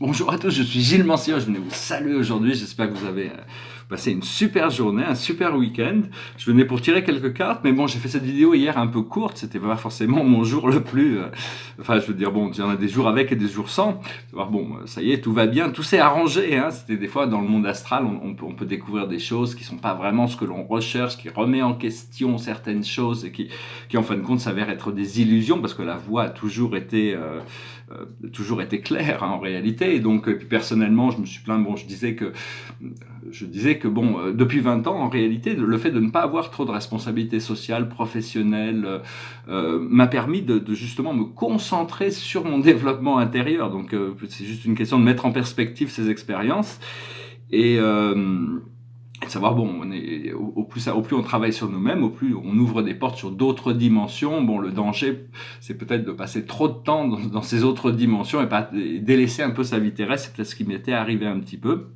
Bonjour à tous, je suis Gilles Manciot, je venais vous saluer aujourd'hui, j'espère que vous avez passé une super journée, un super week-end. Je venais pour tirer quelques cartes, mais bon, j'ai fait cette vidéo hier un peu courte, c'était pas forcément mon jour le plus... enfin, je veux dire, bon, il y en a des jours avec et des jours sans. Alors bon, ça y est, tout va bien, tout s'est arrangé, hein. C'était des fois dans le monde astral, on peut découvrir des choses qui sont pas vraiment ce que l'on recherche, qui remet en question certaines choses et qui en fin de compte s'avèrent être des illusions, parce que la voie a toujours été claire, hein, en réalité. Et donc, personnellement, je me suis plaint, bon, je disais que bon, depuis 20 ans, en réalité, le fait de ne pas avoir trop de responsabilités sociales, professionnelles, m'a permis de justement me concentrer sur mon développement intérieur. Donc, c'est juste une question de mettre en perspective ces expériences. Et de savoir, bon, au plus on travaille sur nous-mêmes, au plus on ouvre des portes sur d'autres dimensions. Bon, le danger, c'est peut-être de passer trop de temps dans ces autres dimensions et délaisser un peu sa vie terrestre. C'est peut-être ce qui m'était arrivé un petit peu.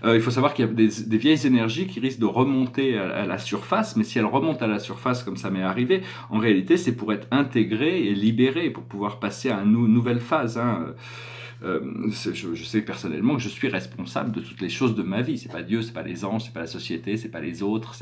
Il faut savoir qu'il y a des vieilles énergies qui risquent de remonter à la surface, mais si elles remontent à la surface comme ça m'est arrivé, en réalité c'est pour être intégrées et libérées, pour pouvoir passer à une nouvelle phase, hein. Je sais personnellement que je suis responsable de toutes les choses de ma vie. C'est pas Dieu, c'est pas les anges, c'est pas la société, c'est pas les autres,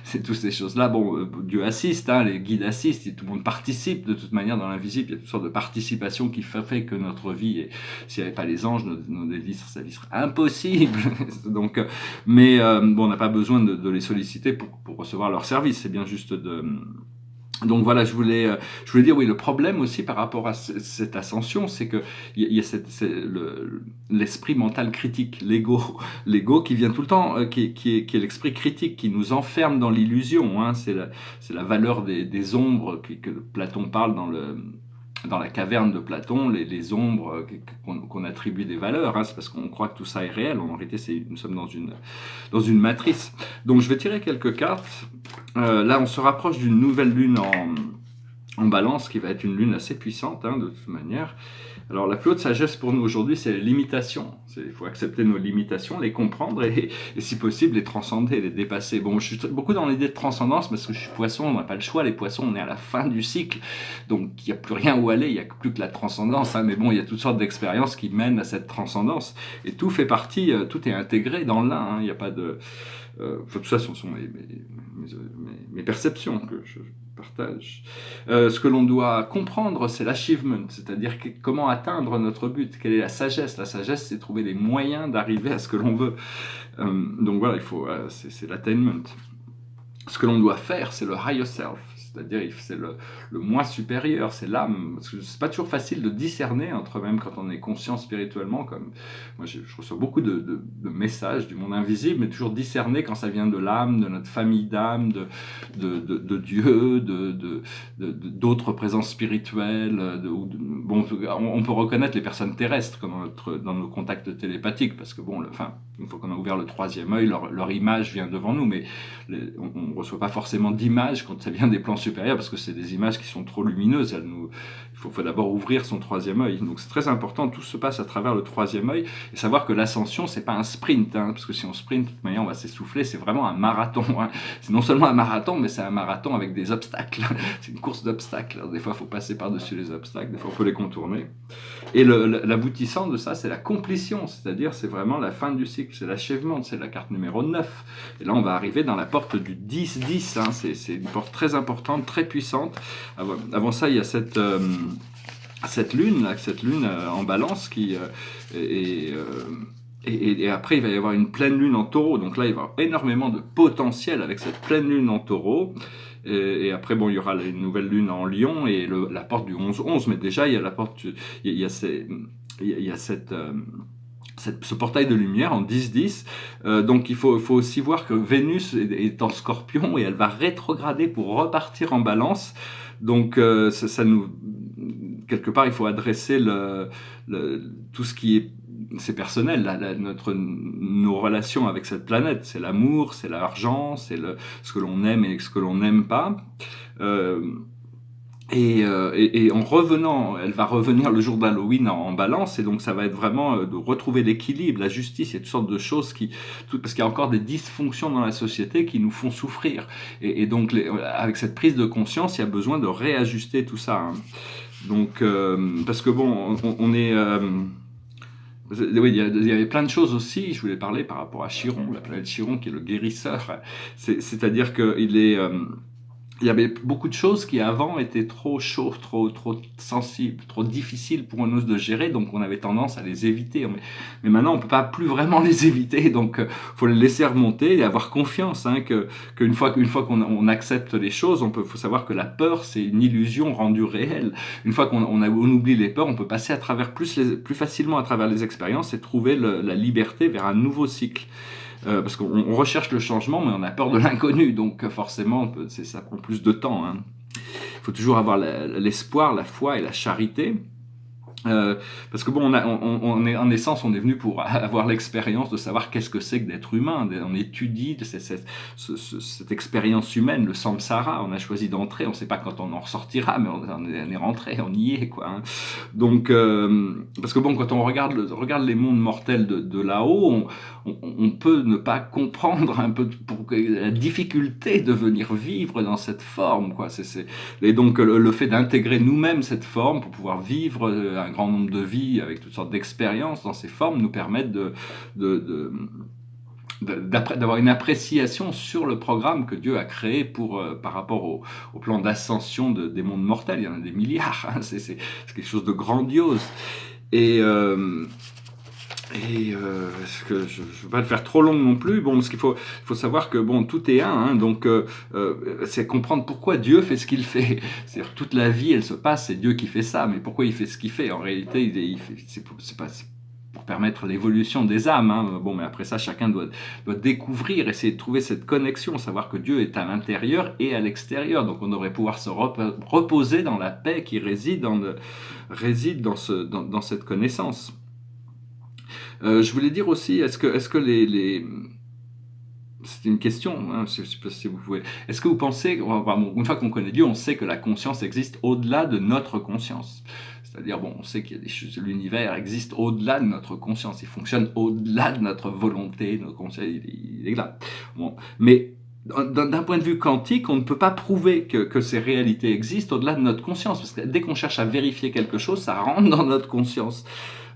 c'est toutes ces choses-là. Bon, Dieu assiste, hein, les guides assistent, et tout le monde participe de toute manière dans l'invisible. Il y a toutes sortes de participations qui fait que notre vie, s'il n'y avait pas les anges, sa vie serait impossible. Donc, bon, on n'a pas besoin de les solliciter pour recevoir leur service. C'est bien juste de... Donc voilà, je voulais dire, oui, le problème aussi par rapport à cette ascension, c'est que il y a l'esprit mental critique, l'ego qui vient tout le temps, qui est l'esprit critique, qui nous enferme dans l'illusion, hein. C'est la valeur des ombres que Platon parle dans la caverne de Platon, les ombres qu'on attribue des valeurs, hein. C'est parce qu'on croit que tout ça est réel. En réalité, nous sommes dans une matrice. Donc je vais tirer quelques cartes. Là, on se rapproche d'une nouvelle lune en balance, qui va être une lune assez puissante, hein, de toute manière. Alors, la plus haute sagesse pour nous aujourd'hui, c'est les limitations. Il faut accepter nos limitations, les comprendre et si possible, les transcender, les dépasser. Bon, je suis beaucoup dans l'idée de transcendance parce que je suis poisson, on n'a pas le choix. Les poissons, on est à la fin du cycle, donc il n'y a plus rien où aller, il n'y a plus que la transcendance, hein. Mais bon, il y a toutes sortes d'expériences qui mènent à cette transcendance. Et tout fait partie, tout est intégré dans l'un, hein. Il n'y a pas de... tout ça, ce sont mes perceptions que je partage. Ce que l'on doit comprendre, c'est l'achievement, c'est-à-dire comment atteindre notre but, quelle est la sagesse. La sagesse, c'est trouver les moyens d'arriver à ce que l'on veut. Donc voilà, c'est l'attainment. Ce que l'on doit faire, c'est le higher self, c'est-à-dire c'est le moi supérieur, c'est l'âme. Parce que c'est pas toujours facile de discerner entre, même quand on est conscient spirituellement, comme moi je reçois beaucoup de messages du monde invisible, mais toujours discerner quand ça vient de l'âme, de notre famille d'âme, de Dieu, d'autres présences spirituelles. Bon, on peut reconnaître les personnes terrestres comme dans nos contacts télépathiques, parce que bon, une fois qu'on a ouvert le troisième œil, leur image vient devant nous, mais on ne reçoit pas forcément d'images quand ça vient des plans supérieurs, parce que c'est des images qui sont trop lumineuses. Il faut d'abord ouvrir son troisième œil. Donc c'est très important, tout se passe à travers le troisième œil, et savoir que l'ascension, c'est pas un sprint, hein, parce que si on sprint, de toute manière, on va s'essouffler. C'est vraiment un marathon, hein. C'est non seulement un marathon, mais c'est un marathon avec des obstacles. C'est une course d'obstacles. Des fois, il faut passer par-dessus les obstacles, des fois, on peut les contourner. Et l'aboutissant de ça, c'est la complétion, c'est-à-dire c'est vraiment la fin du cycle, c'est l'achèvement, c'est la carte numéro 9. Et là, on va arriver dans la porte du 10-10, hein. C'est une porte très importante, très puissante. Avant ça, il y a cette lune en balance qui et après, il va y avoir une pleine lune en taureau. Donc là, il va y avoir énormément de potentiel avec cette pleine lune en taureau. Et après, bon, il y aura une nouvelle lune en lion et la porte du 11-11. Mais déjà, il y a la porte, il y a ce portail de lumière en 10-10. Donc il faut aussi voir que Vénus est en Scorpion et elle va rétrograder pour repartir en balance. Donc ça nous... Quelque part, il faut adresser tout ce qui est... C'est personnel, nos relations avec cette planète. C'est l'amour, c'est l'argent, c'est ce que l'on aime et ce que l'on n'aime pas. Et en revenant, elle va revenir le jour d'Halloween en balance, et donc ça va être vraiment de retrouver l'équilibre, la justice. Il y a toutes sortes de choses parce qu'il y a encore des dysfonctions dans la société qui nous font souffrir. Et donc, avec cette prise de conscience, il y a besoin de réajuster tout ça, hein. Donc, parce que bon, on est... Oui, il y avait plein de choses aussi. Je voulais parler par rapport à Chiron, la planète Chiron, qui est le guérisseur. C'est-à-dire qu'il est, il y avait beaucoup de choses qui avant étaient trop chaudes, trop sensibles, trop difficiles pour nous de gérer, donc on avait tendance à les éviter. Mais maintenant, on peut pas plus vraiment les éviter, donc faut les laisser remonter et avoir confiance, hein, qu'une fois qu'on accepte les choses, faut savoir que la peur, c'est une illusion rendue réelle. Une fois on oublie les peurs, on peut passer à travers plus facilement à travers les expériences et trouver la liberté vers un nouveau cycle. Parce qu'on recherche le changement, mais on a peur de l'inconnu, donc forcément, ça prend plus de temps. Hein. Il faut toujours avoir l'espoir, la foi et la charité. Parce que bon, on est en essence, on est venu pour avoir l'expérience de savoir qu'est-ce que c'est que d'être humain. On étudie cette expérience humaine, le samsara. On a choisi d'entrer, on ne sait pas quand on en ressortira, mais on est rentré, on y est, quoi. Hein. Donc, parce que bon, quand on regarde les mondes mortels de là-haut, on peut ne pas comprendre un peu la difficulté de venir vivre dans cette forme, quoi. Et donc le fait d'intégrer nous-mêmes cette forme pour pouvoir vivre un grand nombre de vies avec toutes sortes d'expériences dans ces formes nous permettent d'avoir une appréciation sur le programme que Dieu a créé par rapport au plan d'ascension des mondes mortels. Il y en a des milliards, hein. C'est quelque chose de grandiose. Et que je ne veux pas le faire trop long non plus, bon, parce qu'il faut savoir que bon, tout est un, hein, donc c'est comprendre pourquoi Dieu fait ce qu'il fait. C'est-à-dire toute la vie, elle se passe, c'est Dieu qui fait ça, mais pourquoi il fait ce qu'il fait? En réalité, c'est pour permettre l'évolution des âmes. Hein. Bon, mais après ça, chacun doit découvrir, essayer de trouver cette connexion, savoir que Dieu est à l'intérieur et à l'extérieur. Donc on devrait pouvoir se reposer dans la paix qui réside dans cette connaissance. Je voulais dire aussi, est-ce que c'est une question, hein, je ne sais pas si vous pouvez. Est-ce que vous pensez, une fois qu'on connaît Dieu, on sait que la conscience existe au-delà de notre conscience. C'est-à-dire, bon, on sait qu'il y a des choses, l'univers existe au-delà de notre conscience, il fonctionne au-delà de notre volonté, notre conscience, il est là. Bon, mais d'un point de vue quantique, on ne peut pas prouver que ces réalités existent au-delà de notre conscience, parce que dès qu'on cherche à vérifier quelque chose, ça rentre dans notre conscience.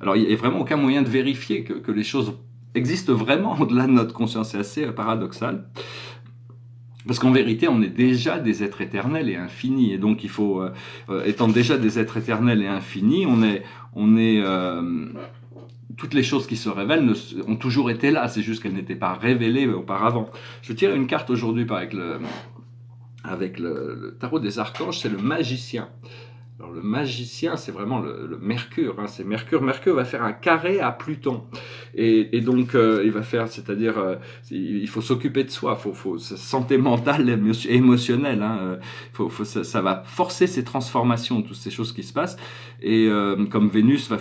Alors, il n'y a vraiment aucun moyen de vérifier que les choses existent vraiment au-delà de notre conscience. C'est assez paradoxal. Parce qu'en vérité, on est déjà des êtres éternels et infinis. Et donc, il faut, étant déjà des êtres éternels et infinis, toutes les choses qui se révèlent ont toujours été là. C'est juste qu'elles n'étaient pas révélées auparavant. Je tire une carte aujourd'hui avec le tarot des archanges, c'est le magicien. Alors le magicien, c'est vraiment le Mercure, hein, c'est Mercure. Mercure va faire un carré à Pluton. Et donc, il va faire, c'est-à-dire, il faut s'occuper de soi, faut santé mentale et émotionnelle. Hein, ça va forcer ces transformations, toutes ces choses qui se passent. Et comme Vénus va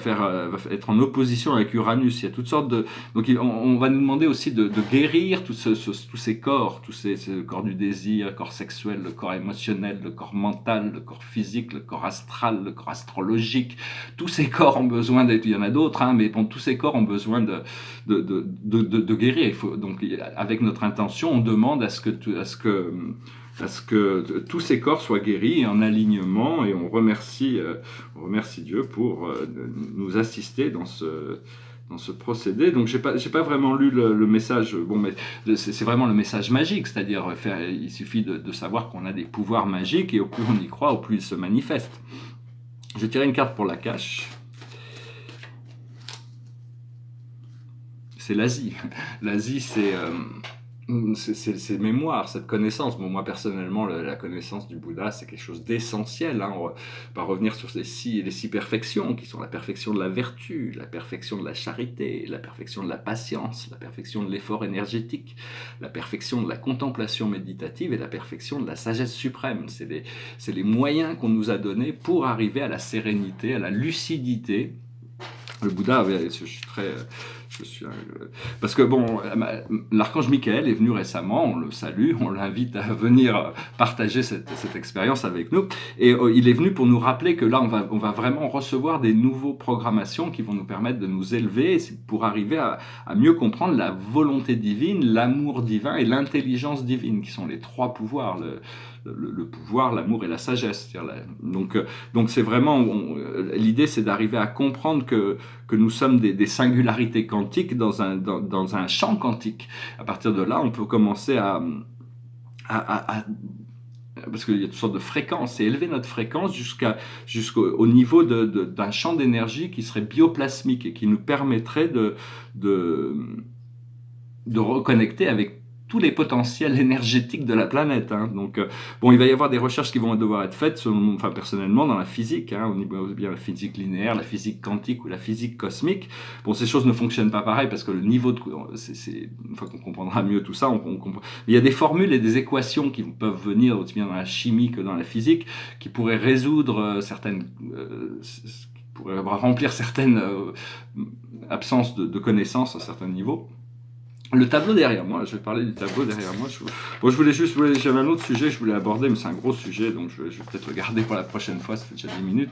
être en opposition avec Uranus, il y a toutes sortes de... Donc on va nous demander aussi de guérir tous ces corps, ce corps du désir, le corps sexuel, le corps émotionnel, le corps mental, le corps physique, le corps astral, le corps astrologique. Tous ces corps ont besoin d'être... Il y en a d'autres, hein, mais bon, tous ces corps ont besoin de guérir. Il faut, donc, avec notre intention, on demande à ce que tous ces corps soient guéris en alignement, et on remercie Dieu pour nous assister dans ce procédé. Donc j'ai pas vraiment lu le message, bon, mais c'est vraiment le message magique, c'est-à-dire il suffit de savoir qu'on a des pouvoirs magiques, et au plus on y croit, au plus ils se manifestent. Je tirais une carte pour la cache. C'est l'Asie. L'Asie, c'est mémoire, cette connaissance. Bon, moi, personnellement, la connaissance du Bouddha, c'est quelque chose d'essentiel. Hein. On va revenir sur les six perfections, qui sont la perfection de la vertu, la perfection de la charité, la perfection de la patience, la perfection de l'effort énergétique, la perfection de la contemplation méditative et la perfection de la sagesse suprême. C'est les moyens qu'on nous a donnés pour arriver à la sérénité, à la lucidité. Le Bouddha avait, je Parce que bon, l'archange Michael est venu récemment, on le salue, on l'invite à venir partager cette expérience avec nous, et il est venu pour nous rappeler que là, on va vraiment recevoir des nouveaux programmations qui vont nous permettre de nous élever pour arriver à mieux comprendre la volonté divine, l'amour divin et l'intelligence divine, qui sont les trois pouvoirs, le pouvoir, l'amour et la sagesse. Donc c'est vraiment, l'idée c'est d'arriver à comprendre que nous sommes des singularités quantiques dans un champ quantique. À partir de là, on peut commencer parce qu'il y a toutes sortes de fréquences, et élever notre fréquence jusqu'au niveau d'un champ d'énergie qui serait bioplasmique et qui nous permettrait de reconnecter avec tous les potentiels énergétiques de la planète. Donc, bon, il va y avoir des recherches qui vont devoir être faites, personnellement, dans la physique, au niveau bien la physique linéaire, la physique quantique ou la physique cosmique. Bon, ces choses ne fonctionnent pas pareil parce que le niveau une fois qu'on comprendra mieux tout ça, il y a des formules et des équations qui peuvent venir aussi bien dans la chimie que dans la physique, qui pourraient résoudre pourraient remplir certaines absences de connaissances à certains niveaux. Le tableau derrière moi, je vais parler du tableau derrière moi. J'avais un autre sujet que je voulais aborder, mais c'est un gros sujet, donc je vais peut-être le garder pour la prochaine fois, ça fait déjà 10 minutes.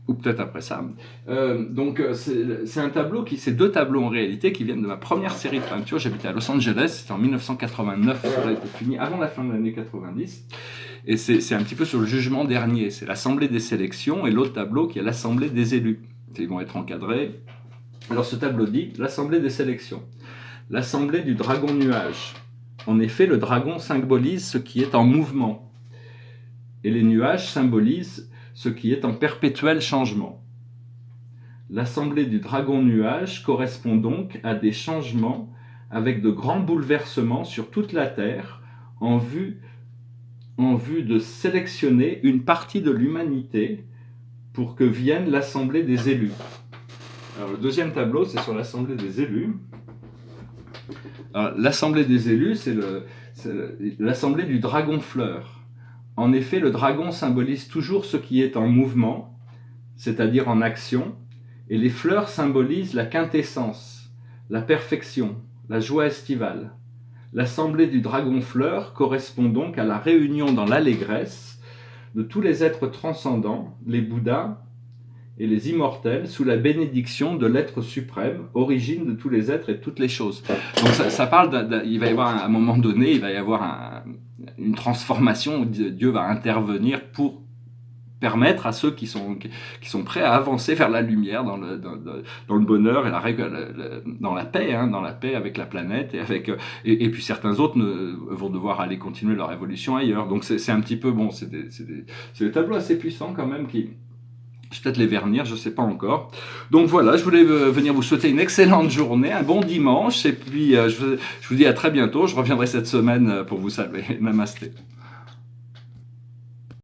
Ou peut-être après ça. C'est un tableau c'est deux tableaux en réalité qui viennent de ma première série de peintures. J'habitais à Los Angeles, c'était en 1989, ça a été fini avant la fin de l'année 90. Et c'est un petit peu sur le jugement dernier. C'est l'assemblée des sélections et l'autre tableau qui est l'assemblée des élus. Ils vont être encadrés. Alors ce tableau dit l'assemblée des sélections, l'assemblée du dragon nuage. En effet, le dragon symbolise ce qui est en mouvement et les nuages symbolisent ce qui est en perpétuel changement. L'assemblée du dragon nuage correspond donc à des changements avec de grands bouleversements sur toute la Terre en vue de sélectionner une partie de l'humanité pour que vienne l'assemblée des élus. Alors, le deuxième tableau, c'est sur l'assemblée des élus. L'assemblée des élus, c'est l'assemblée du dragon fleur. En effet, le dragon symbolise toujours ce qui est en mouvement, c'est-à-dire en action, et les fleurs symbolisent la quintessence, la perfection, la joie estivale. L'assemblée du dragon fleur correspond donc à la réunion dans l'allégresse de tous les êtres transcendants, les Bouddhas, et les immortels sous la bénédiction de l'être suprême, origine de tous les êtres et de toutes les choses. Donc ça parle il va y avoir à un moment donné, il va y avoir une transformation où Dieu va intervenir pour permettre à ceux qui sont prêts à avancer vers la lumière, dans le bonheur et dans la paix, dans la paix avec la planète et puis certains autres vont devoir aller continuer leur évolution ailleurs. Donc c'est un petit peu c'est des tableaux assez puissants quand même qui je vais peut-être les vernir, je ne sais pas encore. Donc voilà, je voulais venir vous souhaiter une excellente journée, un bon dimanche, et puis je vous dis à très bientôt. Je reviendrai cette semaine pour vous saluer. Namasté.